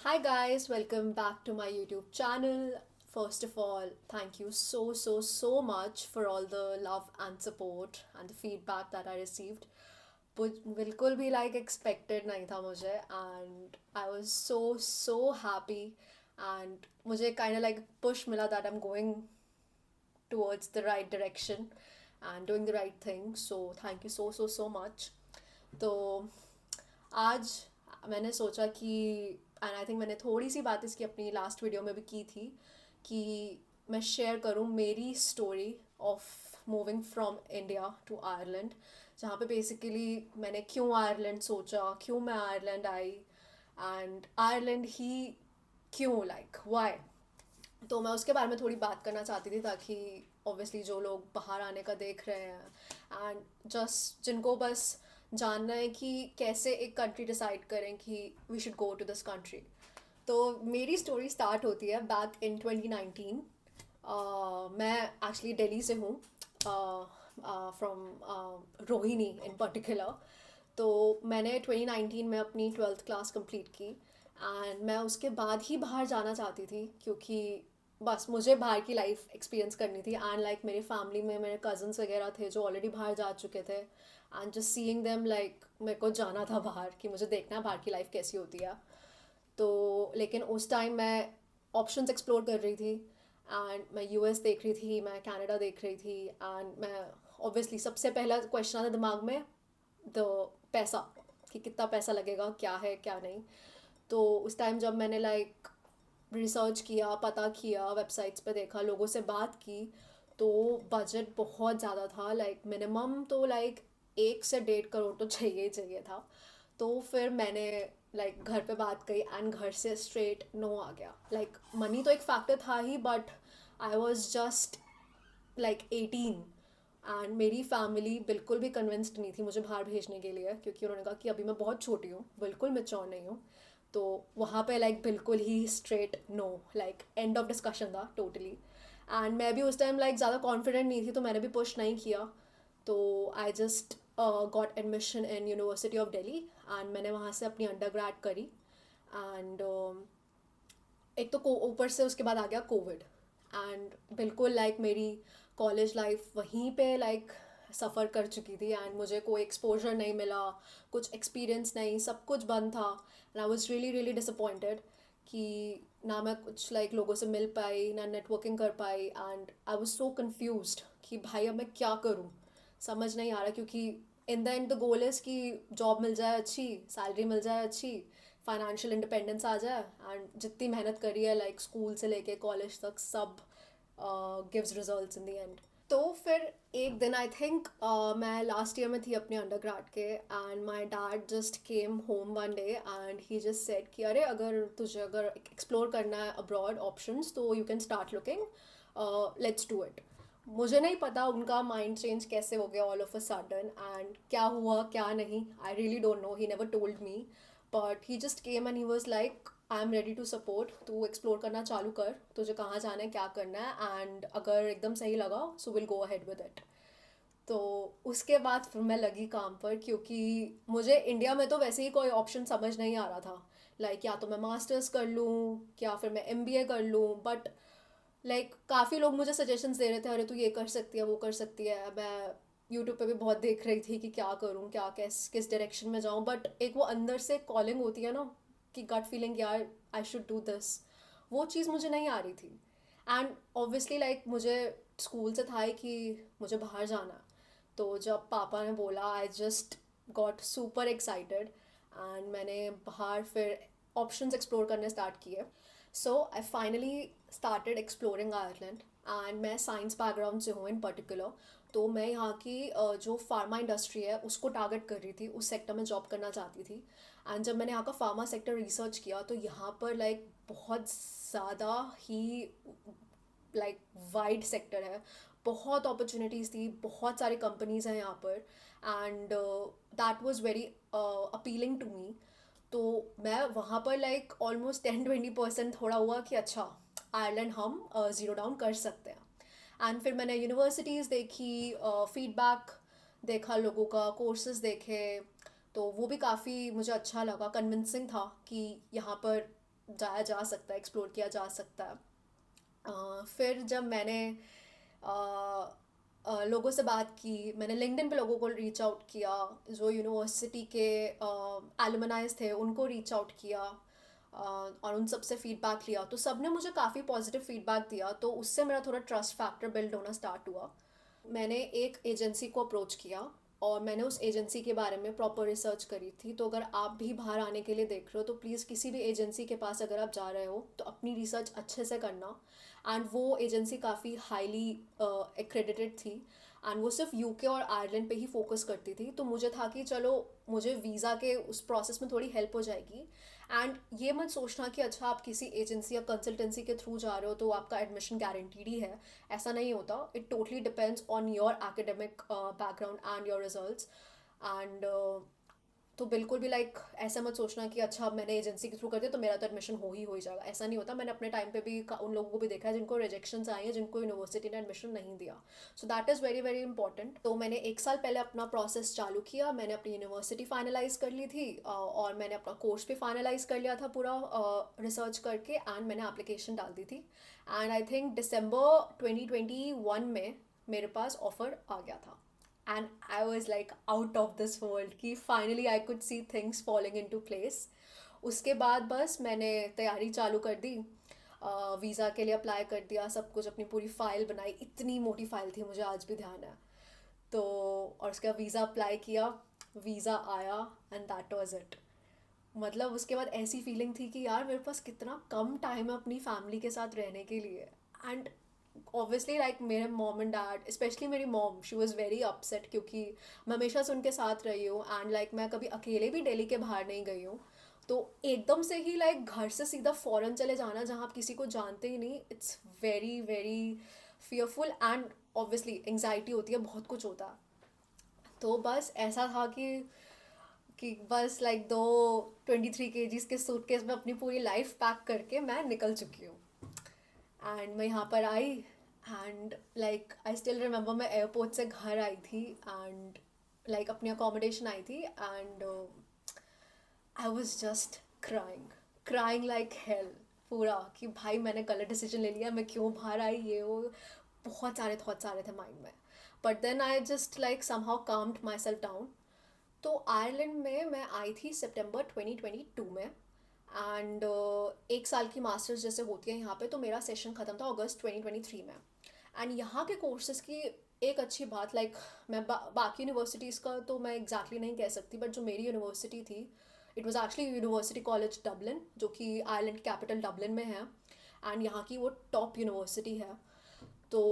Hi guys, welcome back to my YouTube channel. First of all, thank you so much for all the love and support and the feedback that I received. बिल्कुल भी like expected नहीं था मुझे and I was so happy and मुझे kind of like push मिला that I'm going towards the right direction and doing the right thing. So thank you so much. तो आज मैंने सोचा कि एंड आई थिंक मैंने थोड़ी सी बात इसकी अपनी लास्ट वीडियो में भी की थी कि मैं शेयर करूँ मेरी story of moving from India to Ireland, जहाँ पे बेसिकली मैंने क्यों आयरलैंड सोचा, क्यों मैं आयरलैंड आई एंड आयरलैंड ही क्यों, लाइक वाई। तो मैं उसके बारे में थोड़ी बात करना चाहती थी ताकि ऑब्वियसली जो लोग बाहर आने का देख रहे हैं एंड जस्ट जिनको बस जानना है कि कैसे एक कंट्री डिसाइड करें कि we should go to this country. तो मेरी स्टोरी स्टार्ट होती है बैक इन 2019। मैं एक्चुअली दिल्ली से हूँ, फ्रॉम रोहिणी इन पर्टिकुलर। तो मैंने 2019 में अपनी 12th क्लास कंप्लीट की एंड मैं उसके बाद ही बाहर जाना चाहती थी क्योंकि बस मुझे बाहर की लाइफ एक्सपीरियंस करनी थी एंड लाइक मेरी फैमिली में मेरे कज़न्स वगैरह थे जो ऑलरेडी बाहर जा चुके थे and just seeing them, like मेरे को जाना था बाहर कि मुझे देखना है बाहर की लाइफ कैसी होती है। तो लेकिन उस टाइम मैं ऑप्शंस एक्सप्लोर कर रही थी एंड मैं यूएस देख रही थी, मैं कनाडा देख रही थी एंड मैं ऑब्वियसली सबसे पहला क्वेश्चन आता दिमाग में द पैसा, कि कितना पैसा लगेगा, क्या है क्या नहीं। तो उस टाइम जब मैंने लाइक रिसर्च किया, पता किया, वेबसाइट्स पे देखा, लोगों से बात की, तो बजट बहुत ज़्यादा था। लाइक मिनिमम तो लाइक 1 से 1.5 करोड़ तो चाहिए ही चाहिए था। तो फिर मैंने लाइक घर पे बात कही एंड घर से स्ट्रेट नो आ गया। लाइक मनी तो एक फैक्टर था ही but I was just like 18 and मेरी फैमिली बिल्कुल भी कन्विंस्ड नहीं थी मुझे बाहर भेजने के लिए क्योंकि उन्होंने कहा कि अभी मैं बहुत छोटी हूँ, बिल्कुल मैच्योर नहीं हूँ। तो वहाँ पे लाइक बिल्कुल ही straight no, like end of discussion था टोटली। एंड मैं भी उस टाइम लाइक ज़्यादा कॉन्फिडेंट नहीं थी तो मैंने भी पुश नहीं किया। तो आई just got admission in university of Delhi and मैंने वहाँ से अपनी अंडर ग्रेड करी एंड एक तो ऊपर से उसके बाद आ गया कोविड एंड बिल्कुल लाइक मेरी कॉलेज लाइफ वहीं पे लाइक सफ़र कर चुकी थी एंड मुझे कोई एक्सपोजर नहीं मिला, कुछ एक्सपीरियंस नहीं, सब कुछ बंद था and I was really disappointed कि ना मैं कुछ लाइक लोगों से मिल पाई, ना नेटवर्किंग कर पाई and I was so confused कि भाई अब मैं क्या करूँ, समझ नहीं आ रहा। क्योंकि इन the and the goal is कि जॉब मिल जाए अच्छी, सैलरी मिल जाए अच्छी, फाइनेंशियल इंडिपेंडेंस आ जाए एंड जितनी मेहनत करी है लाइक स्कूल से लेके कॉलेज तक सब gives results in the and. तो फिर एक दिन आई थिंक मैं लास्ट ईयर में थी अपने अंडर ग्रेड के and my dad just came home one day and he just said कि अरे अगर तुझे अगर एक्सप्लोर करना है अब्रॉड ऑप्शंस तो you can start looking, let's do it. मुझे नहीं पता उनका माइंड चेंज कैसे हो गया all of a sudden and क्या हुआ क्या नहीं, I really don't know, he never told me. But he just came and he was like I am ready to support, तू एक्सप्लोर करना चालू कर, तुझे कहाँ जाना है क्या करना है एंड अगर एकदम सही लगा so will go ahead with it. तो उसके बाद फिर मैं लगी काम पर क्योंकि मुझे इंडिया में तो वैसे ही कोई ऑप्शन समझ नहीं आ रहा था। लाइक या तो मैं मास्टर्स कर लूँ या फिर मैं एमबीए कर लूँ, बट लाइक काफ़ी लोग मुझे सजेशंस दे रहे थे, अरे तू ये कर सकती है वो कर सकती है। मैं यूट्यूब पे भी बहुत देख रही थी कि क्या करूँ, क्या किस डायरेक्शन में जाऊँ, बट एक वो अंदर से कॉलिंग होती है ना कि गट फीलिंग यार आई शुड डू दिस, वो चीज़ मुझे नहीं आ रही थी। एंड ऑब्वियसली लाइक मुझे स्कूल से था ही कि मुझे बाहर जाना है। तो जब पापा ने बोला I just got super excited and मैंने बाहर फिर ऑप्शंस एक्सप्लोर करने स्टार्ट किए। So I finally started exploring Ireland and मैं साइंस बैकग्राउंड से हूँ इन पर्टिकुलर। तो मैं यहाँ की जो फार्मा इंडस्ट्री है उसको टारगेट कर रही थी, उस सेक्टर में जॉब करना चाहती थी। एंड जब मैंने यहाँ का फार्मा सेक्टर रिसर्च किया तो यहाँ पर लाइक बहुत ज़्यादा ही लाइक वाइड सेक्टर है, बहुत अपॉर्चुनिटीज़ थी, बहुत सारी कंपनीज हैं यहाँ पर and that was very appealing to me. तो मैं वहाँ पर लाइक ऑलमोस्ट 10-20% थोड़ा हुआ कि अच्छा आयरलैंड हम ज़ीरो डाउन कर सकते हैं। एंड फिर मैंने यूनिवर्सिटीज़ देखी, फीडबैक देखा, लोगों का कोर्सेज देखे, तो वो भी काफ़ी मुझे अच्छा लगा, कन्विंसिंग था कि यहाँ पर जाया जा सकता है, एक्सप्लोर किया जा सकता है। फिर जब मैंने लोगों से बात की, मैंने लिंक्डइन पे लोगों को रीच आउट किया, जो यूनिवर्सिटी के एलुमनाइज थे उनको रीच आउट किया, और उन सब से फीडबैक लिया, तो सब ने मुझे काफ़ी पॉजिटिव फीडबैक दिया, तो उससे मेरा थोड़ा ट्रस्ट फैक्टर बिल्ड होना स्टार्ट हुआ। मैंने एक एजेंसी को अप्रोच किया और मैंने उस एजेंसी के बारे में प्रॉपर रिसर्च करी थी। तो अगर आप भी बाहर आने के लिए देख रहे हो तो प्लीज़ किसी भी एजेंसी के पास अगर आप जा रहे हो तो अपनी रिसर्च अच्छे से करना। एंड वो एजेंसी काफ़ी हाईली एक्रेडिटेड थी, एंड वो सिर्फ यूके और आयरलैंड पे ही फोकस करती थी, तो मुझे था कि चलो मुझे वीज़ा के उस प्रोसेस में थोड़ी हेल्प हो जाएगी। एंड ये मत सोचना कि अच्छा आप किसी एजेंसी या कंसल्टेंसी के थ्रू जा रहे हो तो आपका एडमिशन गारंटीड ही है, ऐसा नहीं होता। It totally depends on your academic background and your results. And तो बिल्कुल भी लाइक ऐसा मत सोचना कि अच्छा अब मैंने एजेंसी के थ्रू कर दिया तो मेरा तो एडमिशन हो ही जाएगा, ऐसा नहीं होता। मैंने अपने टाइम पे भी उन लोगों को भी देखा है जिनको रिजेक्शंस आई हैं, जिनको यूनिवर्सिटी ने एडमिशन नहीं दिया। So that is very very important. तो मैंने 1 साल पहले अपना प्रोसेस चालू किया, मैंने अपनी यूनिवर्सिटी फाइनलाइज कर ली थी, और मैंने अपना कोर्स भी फाइनलाइज कर लिया था पूरा रिसर्च करके, एंड मैंने एप्लीकेशन डाल दी थी। एंड आई थिंक दिसंबर 2021 में मेरे पास ऑफर आ गया था। And I was like out of this world कि finally I could see things falling into place. उसके बाद बस मैंने तैयारी चालू कर दी, वीज़ा के लिए अप्लाई कर दिया, सब कुछ, अपनी पूरी फ़ाइल बनाई, इतनी मोटी फ़ाइल थी, मुझे आज भी ध्यान है। तो और उसके बाद वीज़ा अप्लाई किया, वीज़ा आया, एंड दैट वाज इट। मतलब उसके बाद ऐसी फीलिंग थी कि यार मेरे पास कितना कम टाइम है अपनी फैमिली के साथ रहने के लिए। एंड ऑब्वियसली लाइक मेरे मॉम एंड डैड, स्पेशली मेरी mom, she was very upset क्योंकि मैं हमेशा से उनके साथ रही हूँ, एंड लाइक मैं कभी अकेले भी दिल्ली के बाहर नहीं गई हूँ। तो एकदम से ही लाइक घर से सीधा फ़ॉरेन चले जाना जहाँ आप किसी को जानते ही नहीं, it's very very fearful, and obviously anxiety होती है, बहुत कुछ होता है। तो बस ऐसा था कि बस लाइक 23 kgs के सूटकेस में अपनी पूरी लाइफ पैक करके मैं निकल चुकी हूँ। एंड मैं यहाँ पर आई, and like I still remember मैं एयरपोर्ट से घर आई थी, एंड लाइक अपनी अकोमोडेशन आई थी, and I was just crying like hell पूरा, कि भाई मैंने गलत डिसीजन ले लिया, मैं क्यों बाहर आई, ये वो बहुत सारे थे माइंड में। But then I just like somehow calmed myself down. तो आयरलैंड में मैं आई थी सितंबर 2022 में, एंड 1 साल की मास्टर्स जैसे होती है यहाँ पे, तो मेरा सेशन ख़त्म था अगस्त 2023 में। एंड यहाँ के कोर्सेज़ की एक अच्छी बात, लाइक मैं बाकी यूनिवर्सिटीज़ का तो मैं एग्जैक्टली नहीं कह सकती, बट जो मेरी यूनिवर्सिटी थी, it was actually university college Dublin, जो कि आयरलैंड कैपिटल डबलिन में है, एंड यहाँ की वो टॉप यूनिवर्सिटी है। तो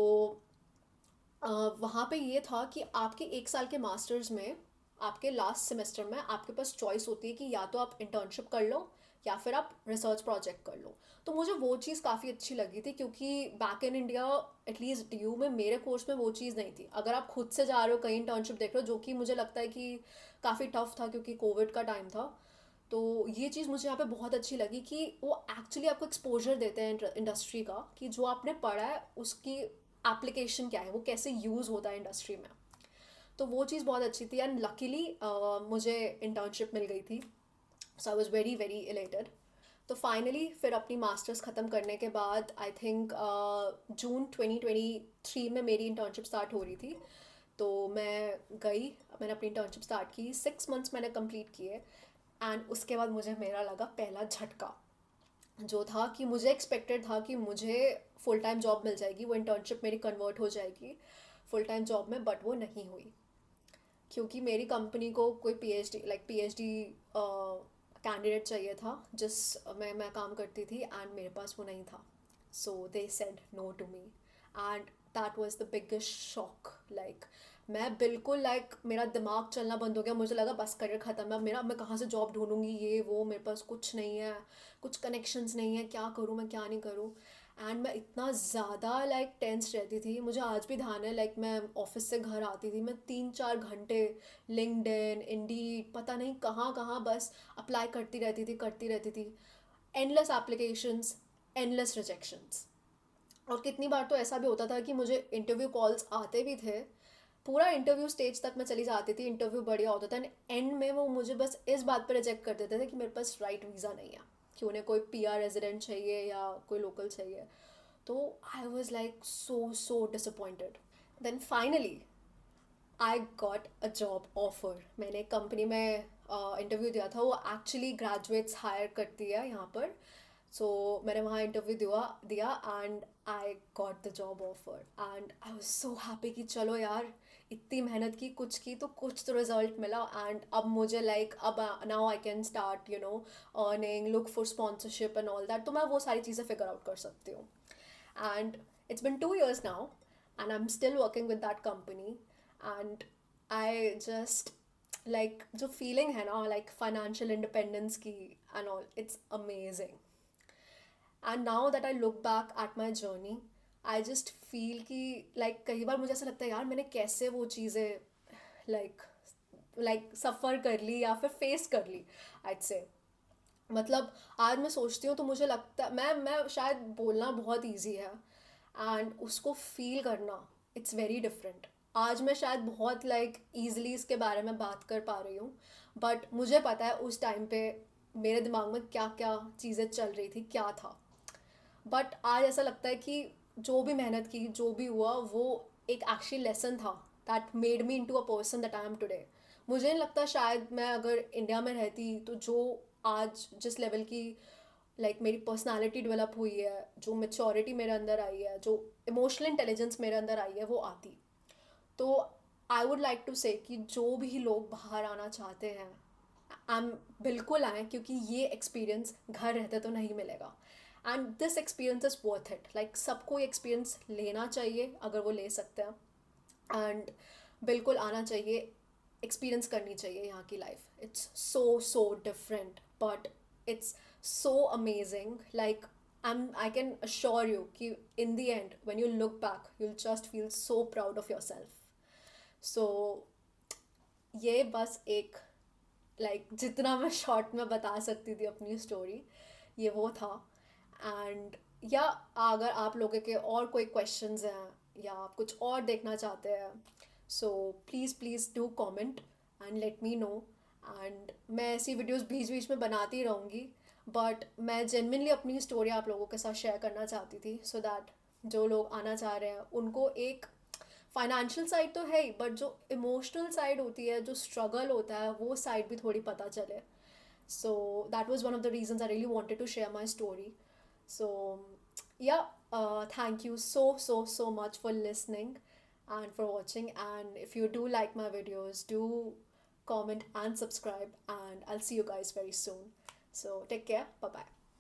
वहाँ पे ये था कि आपके 1 साल के मास्टर्स में, आपके लास्ट सेमेस्टर में आपके पास चॉइस होती है कि या तो आप इंटर्नशिप कर लो या फिर आप रिसर्च प्रोजेक्ट कर लो। तो मुझे वो चीज़ काफ़ी अच्छी लगी थी क्योंकि back in India, at least D you में, मेरे कोर्स में वो चीज़ नहीं थी। अगर आप खुद से जा रहे हो कहीं इंटर्नशिप देख रहे हो, जो कि मुझे लगता है कि काफ़ी टफ था क्योंकि कोविड का टाइम था, तो ये चीज़ मुझे यहाँ पे बहुत अच्छी लगी कि वो एक्चुअली आपको एक्सपोजर देते हैं इंडस्ट्री का, कि जो आपने पढ़ा है उसकी एप्लीकेशन क्या है, वो कैसे यूज़ होता है इंडस्ट्री में। तो वो चीज़ बहुत अच्छी थी, एंड लकीली मुझे इंटर्नशिप मिल गई थी। So I was very very elated. तो फाइनली फिर अपनी मास्टर्स ख़त्म करने के बाद आई थिंक जून 2023 में मेरी इंटर्नशिप स्टार्ट हो रही थी। तो मैं गई, मैंने अपनी इंटर्नशिप स्टार्ट की, 6 मंथ्स मैंने कंप्लीट किए, एंड उसके बाद मुझे मेरा लगा पहला झटका, जो था कि मुझे एक्सपेक्टेड था कि मुझे फुल टाइम जॉब मिल जाएगी, वो इंटर्नशिप मेरी कन्वर्ट हो जाएगी फुल टाइम जॉब में, बट वो नहीं हुई क्योंकि मेरी कंपनी को कोई पीएचडी कैंडिडेट चाहिए था जिस मैं काम करती थी, एंड मेरे पास वो नहीं था। So they said no to me, and that was the biggest shock. Like मैं बिल्कुल लाइक मेरा दिमाग चलना बंद हो गया, मुझे लगा बस करियर ख़त्म है मेरा, अब मैं कहाँ से जॉब ढूंढूंगी, ये वो, मेरे पास कुछ नहीं है, कुछ कनेक्शंस नहीं है, क्या करूँ मैं क्या नहीं करूँ। एंड मैं इतना ज़्यादा लाइक टेंस रहती थी, मुझे आज भी ध्यान है, लाइक मैं ऑफिस से घर आती थी, मैं 3-4 घंटे लिंक्डइन, इंडीड, पता नहीं कहाँ कहाँ बस अप्लाई करती रहती थी, एंडलेस एप्लीकेशंस, एंडलेस रिजेक्शंस। और कितनी बार तो ऐसा भी होता था कि मुझे इंटरव्यू कॉल्स आते भी थे, पूरा इंटरव्यू स्टेज तक मैं चली जाती थी, इंटरव्यू बढ़िया होता था, एंड एंड में वो मुझे बस इस बात पर रिजेक्ट कर देते थे कि मेरे पास राइट वीज़ा नहीं है। कि उन्हें कोई PR रेजिडेंट चाहिए या कोई लोकल चाहिए. तो I was like so disappointed. Then finally I got a job offer. मैंने कंपनी में इंटरव्यू दिया था. वो एक्चुअली ग्रेजुएट्स हायर करती है यहाँ पर. सो मैंने वहाँ इंटरव्यू दिया and I got the job offer and I was so happy कि चलो यार, इतनी मेहनत की, कुछ तो रिजल्ट मिला. एंड अब मुझे लाइक अब now I can start earning, look for sponsorship and all that. तो मैं वो सारी चीज़ें फिगर आउट कर सकती हूँ. And it's been 2 years now, and I'm still working with that company. And I just like जो feeling है ना, like financial independence की and all, it's amazing. And now that I look back at my journey, I just feel कि like कई बार मुझे ऐसा लगता है यार, मैंने कैसे वो चीज़ें like सफ़र कर ली या फिर फेस कर ली, I'd say. मतलब आज मैं सोचती हूँ तो मुझे लगता है मैं शायद बोलना बहुत इजी है एंड उसको फील करना इट्स वेरी डिफरेंट. आज मैं शायद बहुत लाइक ईजिली इसके बारे में बात कर पा रही हूँ, बट मुझे पता है उस टाइम पे मेरे दिमाग में क्या क्या चीज़ें चल रही थी, क्या था. बट आज ऐसा लगता है कि जो भी मेहनत की, जो भी हुआ, वो एक एक्चुअली लेसन था that made me into a person that I am today. मुझे नहीं लगता शायद मैं अगर इंडिया में रहती तो जो आज जिस लेवल की मेरी पर्सनालिटी डेवलप हुई है, जो मेच्योरिटी मेरे अंदर आई है, जो इमोशनल इंटेलिजेंस मेरे अंदर आई है, वो आती. तो आई वुड लाइक टू से कि जो भी लोग बाहर आना चाहते हैं, एम बिल्कुल आएँ, क्योंकि ये एक्सपीरियंस घर रहते तो नहीं मिलेगा. And this experience is worth it. Like सबको ये एक्सपीरियंस लेना चाहिए अगर वो ले सकते हैं. एंड बिल्कुल आना चाहिए, एक्सपीरियंस करनी चाहिए यहाँ की life. It's so different but it's so amazing. Like I can assure you कि in the end when you look back you will just feel so proud of yourself. सो ये बस एक जितना मैं शॉर्ट में बता सकती थी अपनी स्टोरी, ये वो था. एंड या अगर आप लोगों के और कोई क्वेश्चंस हैं या आप कुछ और देखना चाहते हैं, so please do comment and let me know. And मैं ऐसी वीडियोस बीच बीच में बनाती रहूँगी, बट मैं जेन्युइनली अपनी स्टोरी आप लोगों के साथ शेयर करना चाहती थी, सो दैट जो लोग आना चाह रहे हैं उनको एक फाइनेंशियल साइड तो है ही, बट जो इमोशनल साइड होती है, जो स्ट्रगल होता है, वो साइड भी थोड़ी पता चले. So that was one of the reasons I really wanted to share my story. So yeah, thank you so much for listening and for watching. And if you do like my videos, do comment and subscribe. And I'll see you guys very soon. So take care. Bye bye.